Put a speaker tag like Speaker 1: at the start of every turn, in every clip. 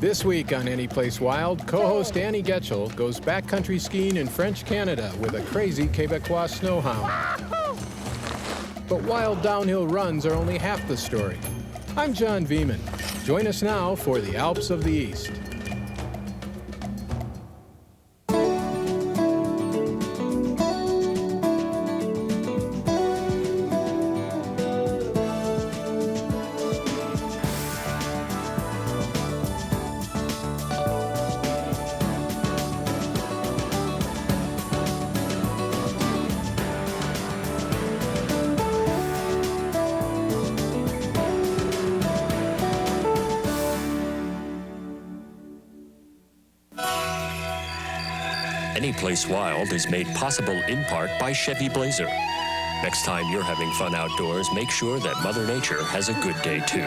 Speaker 1: This week on Anyplace Wild, co-host Annie Getchell goes backcountry skiing in French Canada with a crazy Quebecois snowhound. But wild downhill runs are only half the story. I'm John Veman. Join us now for the Alps of the East.
Speaker 2: Anyplace Wild is made possible in part by Chevy Blazer. Next time you're having fun outdoors, make sure that Mother Nature has a good day too.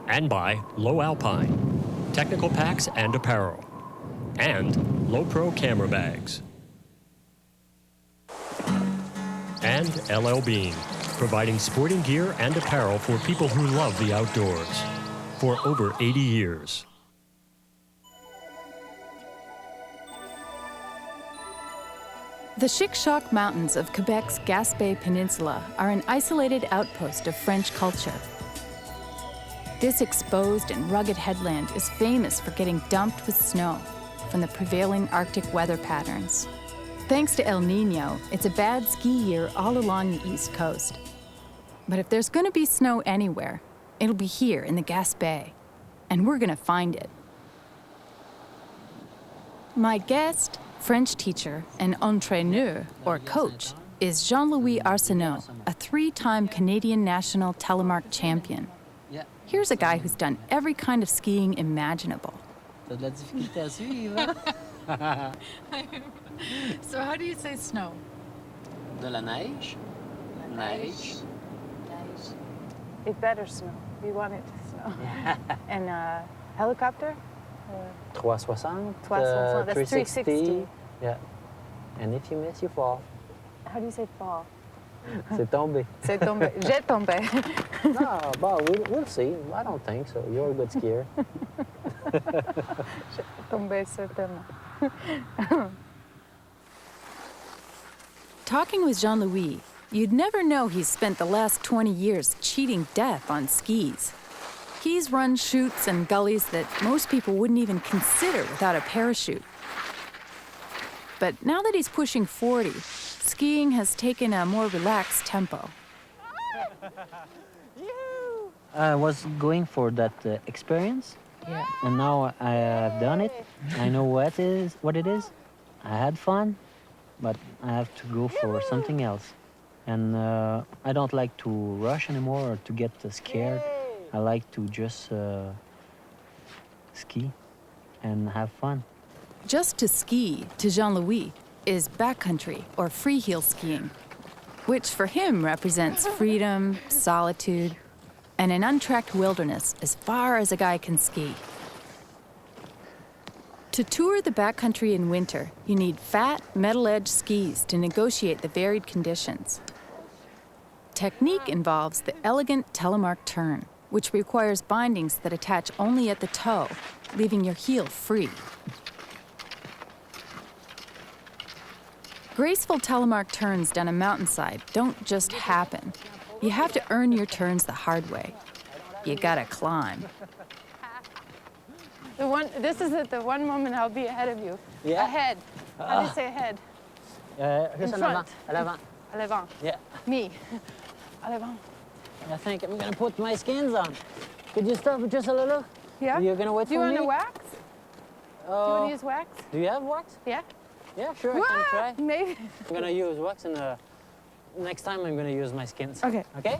Speaker 2: And by Low Alpine, technical packs and apparel. And Low Pro camera bags. And LL Bean, providing sporting gear and apparel for people who love the outdoors. For over 80 years.
Speaker 3: The Chic-Choc Mountains of Quebec's Gaspe Peninsula are an isolated outpost of French culture. This exposed and rugged headland is famous for getting dumped with snow from the prevailing Arctic weather patterns. Thanks to El Niño, it's a bad ski year all along the East Coast. But if there's going to be snow anywhere, it'll be here in the Gaspe, and we're gonna find it. My guest, French teacher and entraîneur, or coach, is Jean-Louis Arsenault, a 3-time Canadian national Telemark champion. Here's a guy who's done every kind of skiing imaginable.
Speaker 4: T'as de la difficulté à suivre?
Speaker 3: So how do you say snow?
Speaker 4: De la neige. Neige.
Speaker 5: It better snow. We want it to snow. And helicopter?
Speaker 4: 360.
Speaker 5: 360. That's 360.
Speaker 4: Yeah. And if you miss, you fall.
Speaker 5: How do you say fall?
Speaker 4: C'est tombé.
Speaker 5: C'est tombé. J'ai tombé.
Speaker 4: No, but we'll see. I don't think so. You're a good skier.
Speaker 5: J'ai tombé, certainement.
Speaker 3: Talking with Jean-Louis, you'd never know he's spent the last 20 years cheating death on skis. He's run chutes and gullies that most people wouldn't even consider without a parachute. But now that he's pushing 40, skiing has taken a more relaxed tempo.
Speaker 4: I was going for that experience.
Speaker 5: Yeah.
Speaker 4: And now I have done it. I know what it is. I had fun, but I have to go for something else. And I don't like to rush anymore or to get scared. I like to just ski and have fun.
Speaker 3: Just to ski, to Jean-Louis, is backcountry or freeheel skiing, which for him represents freedom, solitude, and an untracked wilderness as far as a guy can ski. To tour the backcountry in winter, you need fat, metal-edged skis to negotiate the varied conditions. Technique involves the elegant Telemark turn, which requires bindings that attach only at the toe, leaving your heel free. Graceful Telemark turns down a mountainside don't just happen. You have to earn your turns the hard way. You gotta climb.
Speaker 5: This is the one moment I'll be ahead of you.
Speaker 4: Yeah.
Speaker 5: Ahead. How do you say ahead?
Speaker 4: Juste en avant. À l'avant.
Speaker 5: À l'avant.
Speaker 4: Yeah.
Speaker 5: Me. À l'avant.
Speaker 4: I think I'm gonna put my skins on. Could you stop for just a little?
Speaker 5: Yeah?
Speaker 4: You're gonna wait
Speaker 5: Do you
Speaker 4: for
Speaker 5: want
Speaker 4: me?
Speaker 5: to wax? Do you want to use wax?
Speaker 4: Do you have wax?
Speaker 5: Yeah?
Speaker 4: Yeah, sure, I can try.
Speaker 5: Maybe.
Speaker 4: I'm gonna use wax and next time I'm gonna use my skins.
Speaker 5: Okay.
Speaker 4: Okay?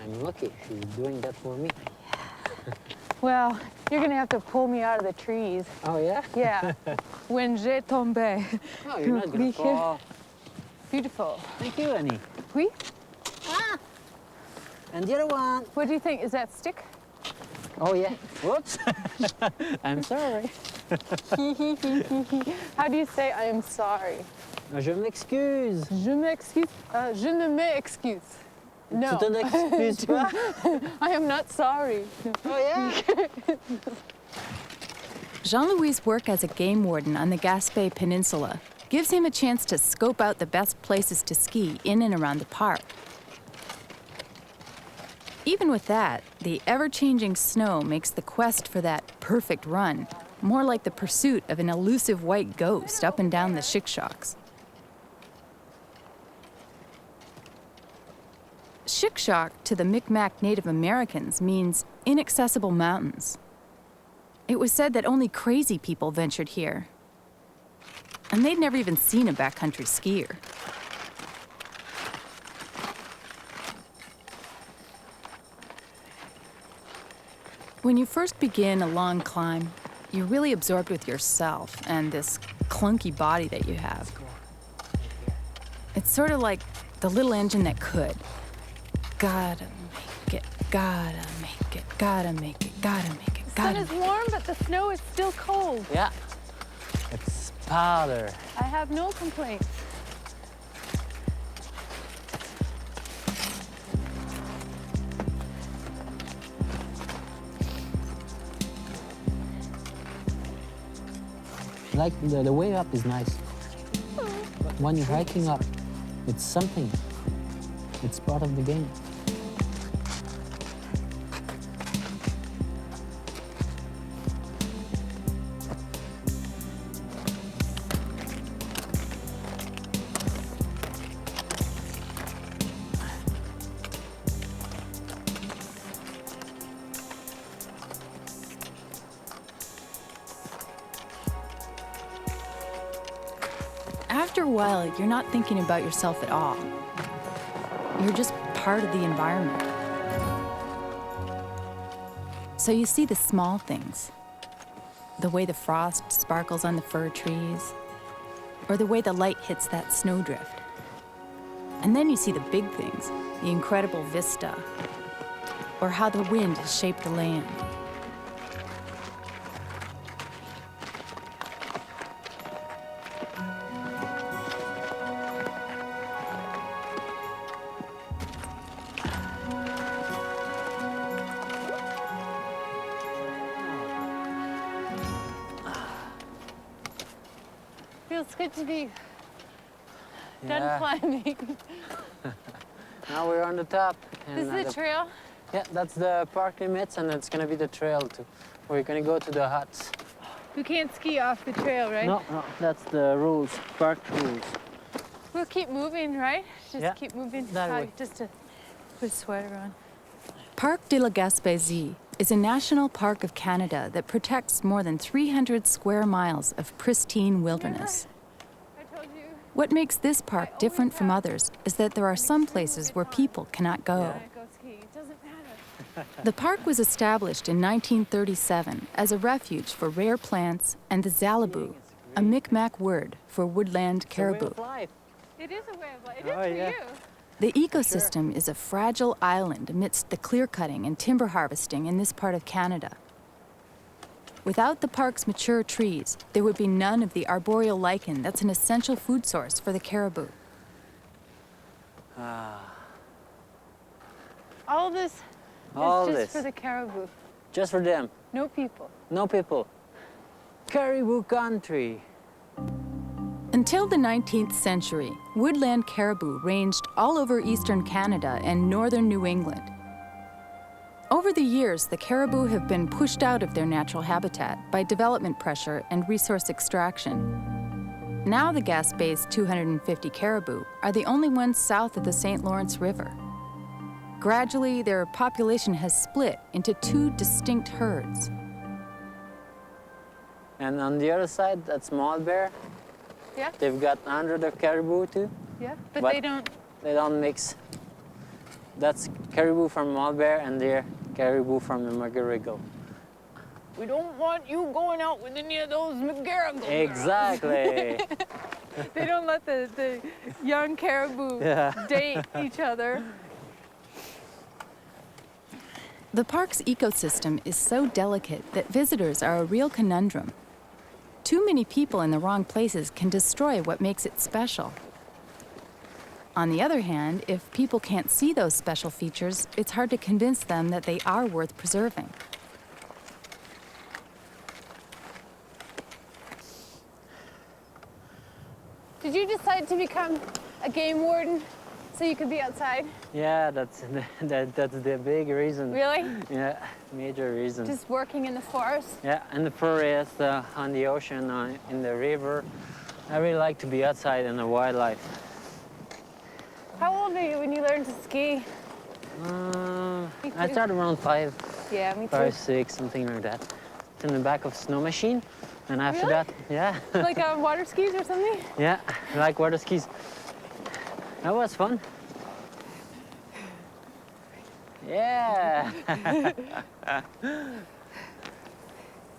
Speaker 4: I'm lucky she's doing that for me.
Speaker 5: Well, you're going to have to pull me out of the trees.
Speaker 4: Oh, yeah?
Speaker 5: Yeah. When j'ai tombé.
Speaker 4: Oh, you're not gonna fall.
Speaker 5: Beautiful.
Speaker 4: Thank you, Annie.
Speaker 5: Oui?
Speaker 4: Ah! And the other one.
Speaker 5: What do you think? Is that stick?
Speaker 4: Oh yeah, whoops. I'm sorry.
Speaker 5: How do you say I am sorry?
Speaker 4: Je m'excuse.
Speaker 5: Je m'excuse. Je ne m'excuse. No.
Speaker 4: Tu te n'excuses pas?
Speaker 5: I am not sorry.
Speaker 4: Oh yeah?
Speaker 3: Jean-Louis' work as a game warden on the Gaspe Peninsula gives him a chance to scope out the best places to ski in and around the park. Even with that, the ever-changing snow makes the quest for that perfect run more like the pursuit of an elusive white ghost up and down the Chic-Chocs. Chic-Choc to the Micmac Native Americans means inaccessible mountains. It was said that only crazy people ventured here. And they'd never even seen a backcountry skier. When you first begin a long climb, you're really absorbed with yourself and this clunky body that you have. It's sort of like the little engine that could. Gotta make it, gotta make it, gotta make it, gotta make it,
Speaker 5: The sun
Speaker 3: gotta
Speaker 5: is warm, but the snow is still cold.
Speaker 4: Yeah. It's powder.
Speaker 5: I have no complaints.
Speaker 4: Like the way up is nice. But when you're hiking up, it's something. It's part of the game.
Speaker 3: After a while, you're not thinking about yourself at all. You're just part of the environment. So you see the small things. The way the frost sparkles on the fir trees, or the way the light hits that snowdrift. And then you see the big things, the incredible vista, or how the wind has shaped the land.
Speaker 5: Feels good to be done
Speaker 4: Yeah.
Speaker 5: climbing.
Speaker 4: Now we're on the top.
Speaker 5: This is the trail.
Speaker 4: Yeah, that's the park limits, and it's gonna be the trail too. We're gonna go to the huts.
Speaker 5: We can't ski off the trail, right?
Speaker 4: No, that's the rules, park rules.
Speaker 5: We'll keep moving, right? Just
Speaker 4: Yeah,
Speaker 5: keep moving.
Speaker 4: that way.
Speaker 5: Just to put a sweater on.
Speaker 3: Parc de la Gaspésie is a national park of Canada that protects more than 300 square miles of pristine wilderness.
Speaker 5: I told you.
Speaker 3: What makes this park different from others is that there are some places where people cannot go.
Speaker 5: I go ski. It doesn't matter.
Speaker 3: The park was established in 1937 as a refuge for rare plants and the Zalibu, a Micmac word for woodland caribou.
Speaker 5: It is a way of life. It
Speaker 4: Oh,
Speaker 5: is for
Speaker 4: yeah.
Speaker 5: you.
Speaker 3: The ecosystem is a fragile island amidst the clear-cutting and timber harvesting in this part of Canada. Without the park's mature trees, there would be none of the arboreal lichen that's an essential food source for the caribou.
Speaker 5: All this
Speaker 4: All
Speaker 5: is just
Speaker 4: this.
Speaker 5: for the caribou.
Speaker 4: Just for them,
Speaker 5: No people.
Speaker 4: no people. Caribou country.
Speaker 3: Until the 19th century, woodland caribou ranged all over eastern Canada and northern New England. Over the years, the caribou have been pushed out of their natural habitat by development pressure and resource extraction. Now the Gaspe's 250 caribou are the only ones south of the St. Lawrence River. Gradually, their population has split into two distinct herds.
Speaker 4: And on the other side, that small bear,
Speaker 5: Yeah,
Speaker 4: they've got 100 of caribou too.
Speaker 5: yeah. But
Speaker 4: What?
Speaker 5: they don't.
Speaker 4: They don't mix. That's caribou from Malbear and they're caribou from the McGarrigle.
Speaker 5: We don't want you going out with any of those McGarrigle girls.
Speaker 4: Exactly.
Speaker 5: They don't let the young caribou
Speaker 4: Yeah.
Speaker 5: date each other.
Speaker 3: The park's ecosystem is so delicate that visitors are a real conundrum. Too many people in the wrong places can destroy what makes it special. On the other hand, if people can't see those special features, it's hard to convince them that they are worth preserving.
Speaker 5: Did you decide to become a game warden so you could be outside?
Speaker 4: Yeah, that's the big reason.
Speaker 5: Really?
Speaker 4: Yeah, major reason.
Speaker 5: Just working in the forest?
Speaker 4: Yeah, in the forest, on the ocean, in the river. I really like to be outside in the wildlife.
Speaker 5: How old are you when you learned to ski?
Speaker 4: I started around 5.
Speaker 5: Yeah, me too.
Speaker 4: 5, 6, something like that. It's in the back of a snow machine. And after
Speaker 5: Really?
Speaker 4: that, yeah.
Speaker 5: Like on water skis or something?
Speaker 4: Yeah, I like water skis. That was fun. Yeah.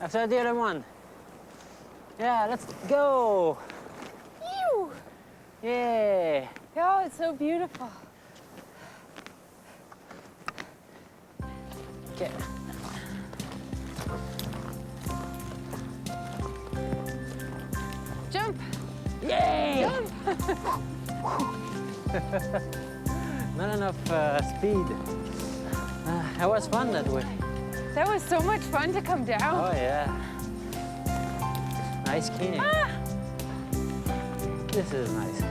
Speaker 4: After the other one. Yeah, let's go.
Speaker 5: Ew.
Speaker 4: Yeah.
Speaker 5: Oh, it's so beautiful.
Speaker 4: Okay.
Speaker 5: Jump.
Speaker 4: Yay!
Speaker 5: Jump.
Speaker 4: Not enough speed. That was fun that way.
Speaker 5: That was so much fun to come down.
Speaker 4: Oh yeah. Nice skiing.
Speaker 5: Ah.
Speaker 4: This is nice.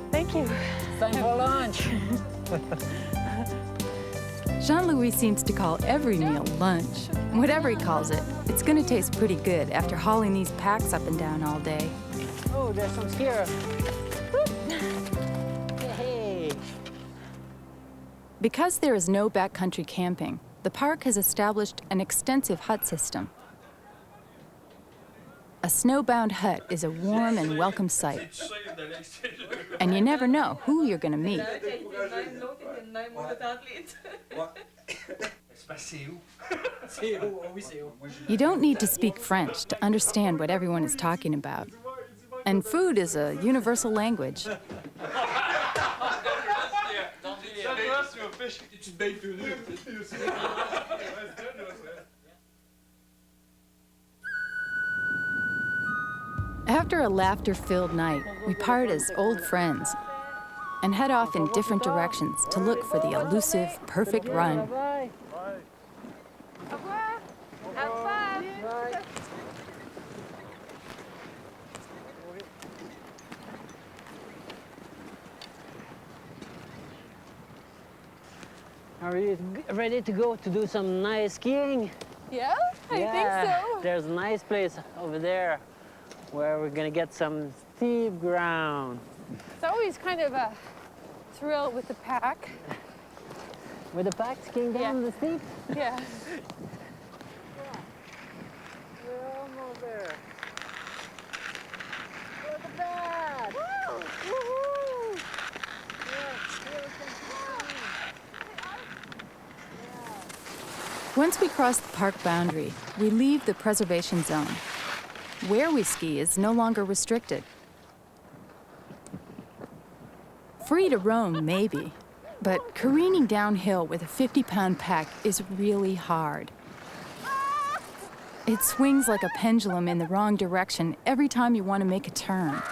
Speaker 5: Thank you.
Speaker 4: It's time for lunch.
Speaker 3: Jean-Louis seems to call every meal lunch. Whatever he calls it, it's going to taste pretty good after hauling these packs up and down all day.
Speaker 4: Oh, there's some skier. Hey.
Speaker 3: Because there is no backcountry camping, the park has established an extensive hut system. A snowbound hut is a warm and welcome sight. And you never know who you're going to meet. You don't need to speak French to understand what everyone is talking about. And food is a universal language. After a laughter-filled night, we part as old friends and head off in different directions to look for the elusive, perfect run.
Speaker 5: Au revoir. Have fun.
Speaker 4: Are you ready to go to do some nice skiing?
Speaker 5: Yeah, I think so.
Speaker 4: There's a nice place over there where we're gonna get some steep ground.
Speaker 5: It's always kind of a thrill with the pack.
Speaker 4: With the pack skiing down the steep?
Speaker 5: Yeah.
Speaker 4: We're almost there. Look at that!
Speaker 5: Woohoo!
Speaker 3: Once we cross the park boundary, we leave the preservation zone. Where we ski is no longer restricted. Free to roam, maybe, but careening downhill with a 50-pound pack is really hard. It swings like a pendulum in the wrong direction every time you want to make a turn.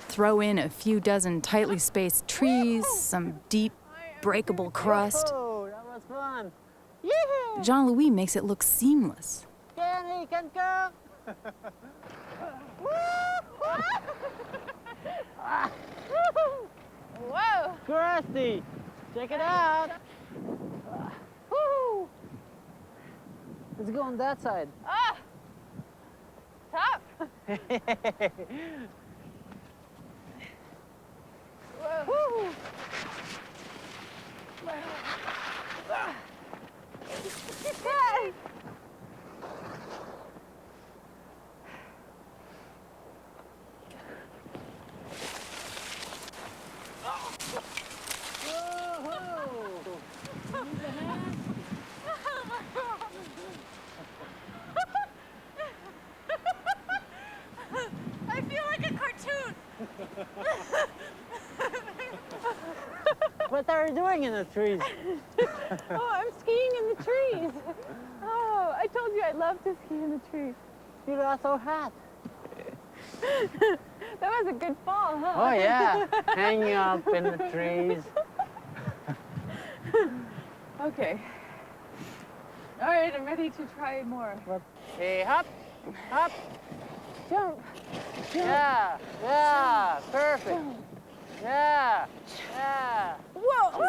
Speaker 3: Throw in a few dozen tightly spaced trees, some deep, breakable crust.
Speaker 4: Oh, that was fun!
Speaker 3: Jean-Louis makes it look seamless.
Speaker 4: Kenny can come!
Speaker 5: Whoa!
Speaker 4: Krusty, check it out!
Speaker 5: Woo!
Speaker 4: Let's go on that side.
Speaker 5: Ah! Top! Whoa! Yay! I feel like a cartoon.
Speaker 4: you doing in the trees?
Speaker 5: Oh, I'm skiing in the trees. Oh, I told you I love to ski in the trees.
Speaker 4: You got so hot.
Speaker 5: That was a good fall, huh?
Speaker 4: Oh yeah, hanging up in the trees.
Speaker 5: Okay. All right, I'm ready to try more.
Speaker 4: Hey, hop, hop.
Speaker 5: Jump.
Speaker 4: Yeah, yeah, perfect. Yeah, yeah.
Speaker 5: Whoa!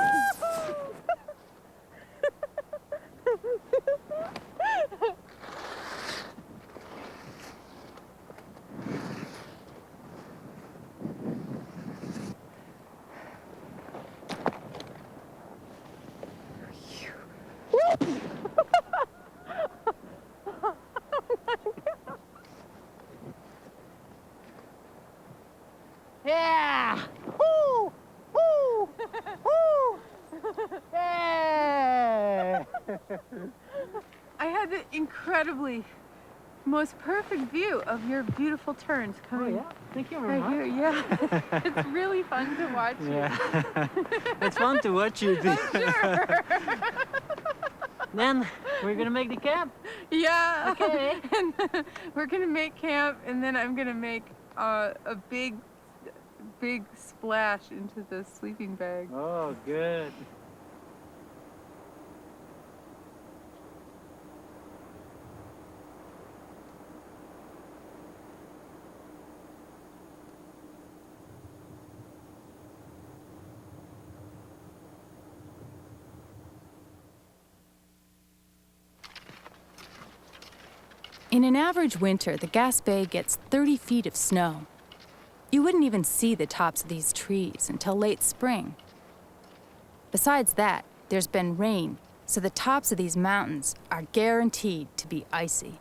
Speaker 4: Yeah! Woo! Woo! Woo! Yeah!
Speaker 5: I had the incredibly, most perfect view of your beautiful turns
Speaker 4: Oh
Speaker 5: coming
Speaker 4: yeah, thank you very
Speaker 5: right
Speaker 4: much.
Speaker 5: here. Yeah, it's really fun to watch you.
Speaker 4: Yeah. It's fun to watch you do.
Speaker 5: Sure.
Speaker 4: Then we're gonna make the camp.
Speaker 5: Yeah.
Speaker 4: Okay.
Speaker 5: And we're gonna make camp, and then I'm gonna make a big splash into the sleeping bag.
Speaker 4: Oh, good.
Speaker 3: In an average winter, the Gaspe gets 30 feet of snow. You wouldn't even see the tops of these trees until late spring. Besides that, there's been rain, so the tops of these mountains are guaranteed to be icy.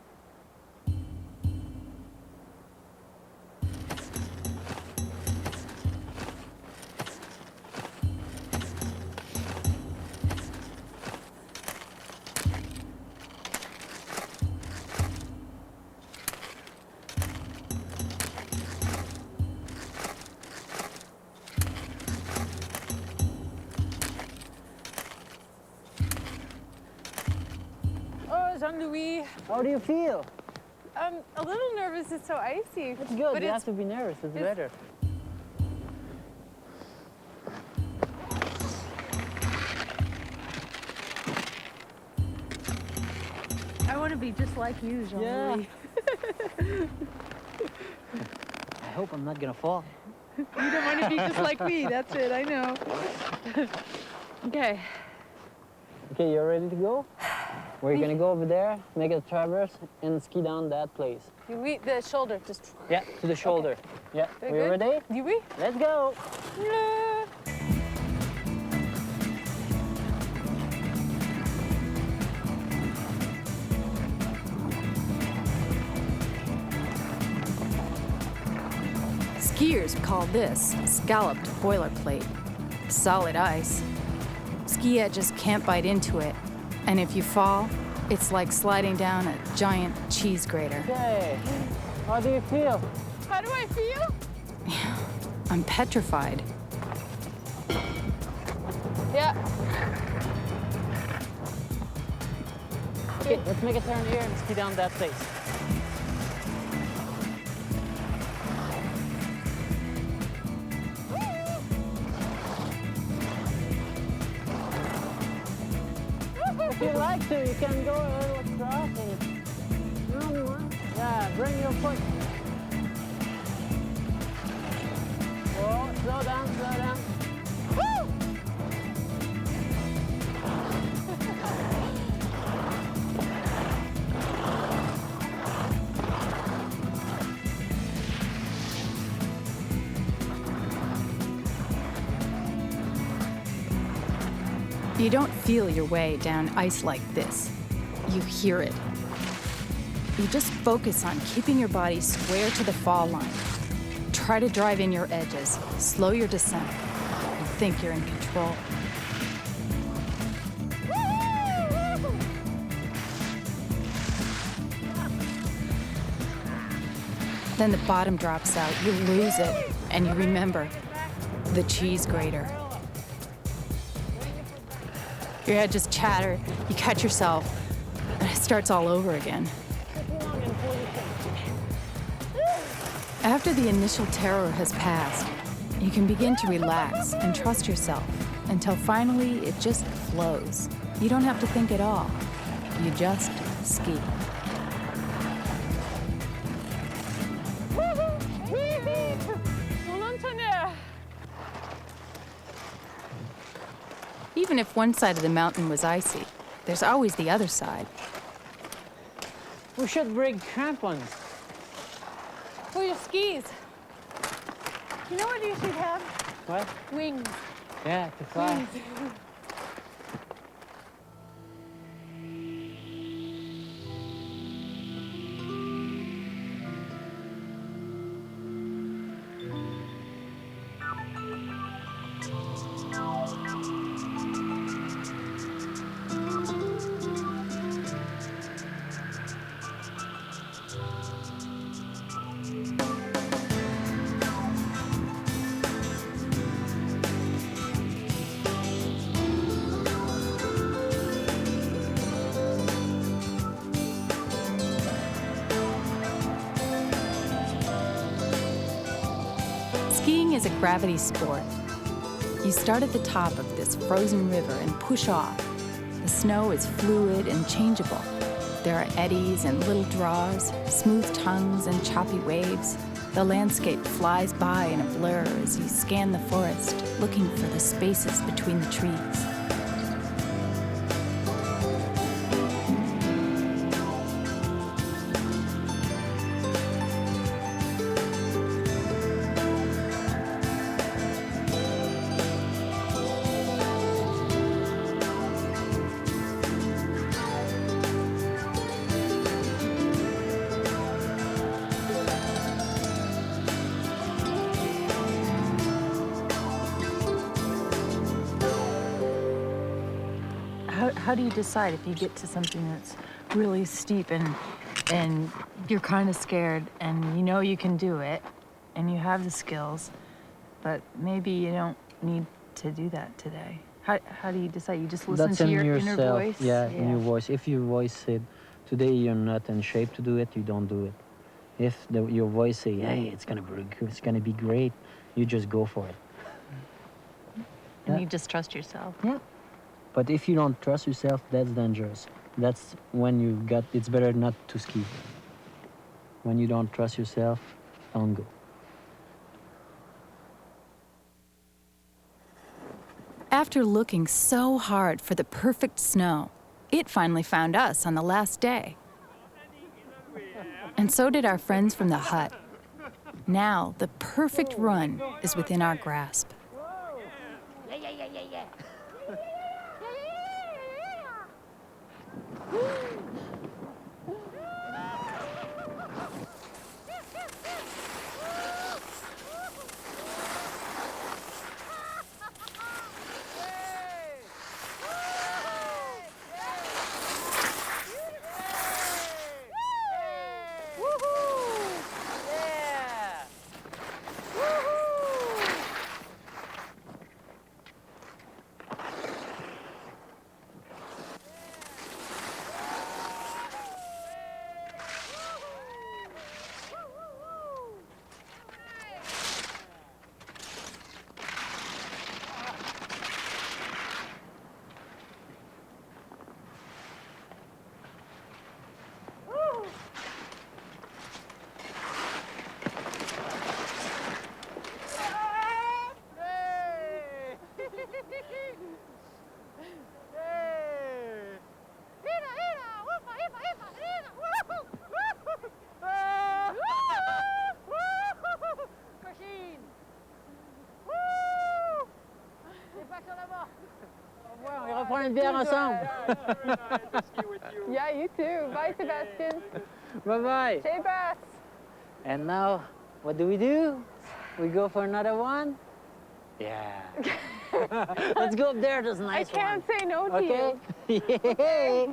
Speaker 5: Oh, Jean-Louis,
Speaker 4: How do you feel?
Speaker 5: I'm a little nervous. It's so icy.
Speaker 4: It's good.
Speaker 5: But
Speaker 4: You have to be nervous. It's better.
Speaker 5: I want to be just like you, Jean-Louis.
Speaker 4: I hope I'm not gonna fall.
Speaker 5: You don't want to be just like me. That's it. I know. Okay.
Speaker 4: Okay, you ready to go? We're gonna go over there, make a traverse, and ski down that place.
Speaker 5: The shoulder, just.
Speaker 4: Yeah, to the shoulder. Yeah,
Speaker 5: Very
Speaker 4: we
Speaker 5: good.
Speaker 4: ready?
Speaker 5: Oui.
Speaker 4: Let's go!
Speaker 5: Yeah.
Speaker 3: Skiers call this scalloped boilerplate. Solid ice. Ski edges can't bite into it, and if you fall, it's like sliding down a giant cheese grater.
Speaker 4: Okay, how do you feel?
Speaker 5: How do I feel?
Speaker 3: I'm petrified.
Speaker 5: Yeah.
Speaker 4: Okay, let's make a turn here and ski down that place. If you like to, you can go a little across and yeah, bring your foot. Oh, slow down, slow down.
Speaker 3: You don't feel your way down ice like this. You hear it. You just focus on keeping your body square to the fall line. Try to drive in your edges, slow your descent, and think you're in control. Then the bottom drops out, you lose it, and you remember the cheese grater. Your head just chatters, you catch yourself, and it starts all over again. After the initial terror has passed, you can begin to relax and trust yourself until finally it just flows. You don't have to think at all. You just ski. Even if one side of the mountain was icy, there's always the other side.
Speaker 4: We should bring crampons.
Speaker 5: For your skis. You know what you should have?
Speaker 4: What?
Speaker 5: Wings.
Speaker 4: Yeah, to fly.
Speaker 5: Wings.
Speaker 3: Skiing is a gravity sport. You start at the top of this frozen river and push off. The snow is fluid and changeable. There are eddies and little draws, smooth tongues and choppy waves. The landscape flies by in a blur as you scan the forest, looking for the spaces between the trees.
Speaker 5: How do you decide if you get to something that's really steep and you're kind of scared and you know you can do it and you have the skills, but maybe you don't need to do that today? How do you decide? You just listen
Speaker 4: That's
Speaker 5: to
Speaker 4: in
Speaker 5: your
Speaker 4: yourself.
Speaker 5: inner voice?
Speaker 4: Yeah, in your voice. If your voice said, today you're not in shape to do it, you don't do it. If your voice say, hey, it's gonna be great, you just go for it.
Speaker 5: And you just trust yourself.
Speaker 4: Yeah. But if you don't trust yourself, that's dangerous. That's when it's better not to ski. When you don't trust yourself, don't go.
Speaker 3: After looking so hard for the perfect snow, it finally found us on the last day. And so did our friends from the hut. Now, the perfect run is within our grasp.
Speaker 4: Prends une bière ensemble.
Speaker 5: Yeah, you too. Bye, Sebastian.
Speaker 4: Bye-bye.
Speaker 5: Say Bas.
Speaker 4: And now, what do? We go for another one? Yeah. Let's go up there, there's a nice one.
Speaker 5: I can't say no to
Speaker 4: Okay?
Speaker 5: you.
Speaker 4: Yay!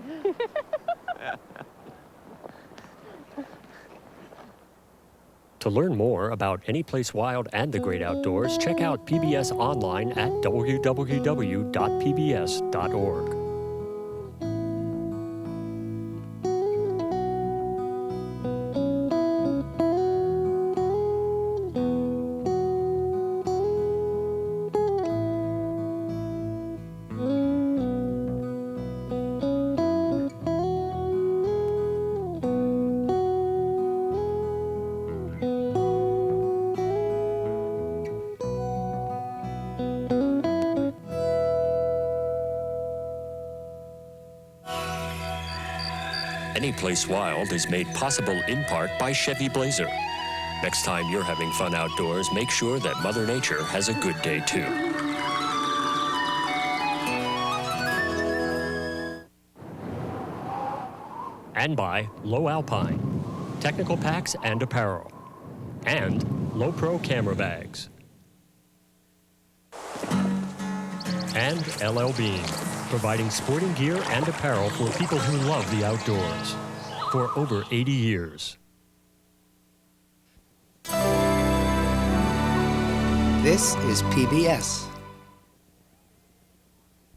Speaker 2: To learn more about Anyplace Wild and the Great Outdoors, check out PBS online at www.pbs.org. Anyplace Wild is made possible in part by Chevy Blazer. Next time you're having fun outdoors, make sure that Mother Nature has a good day too. And by Low Alpine, technical packs and apparel. And Low Pro camera bags. And LL Bean, providing sporting gear and apparel for people who love the outdoors for over 80 years.
Speaker 6: This is PBS.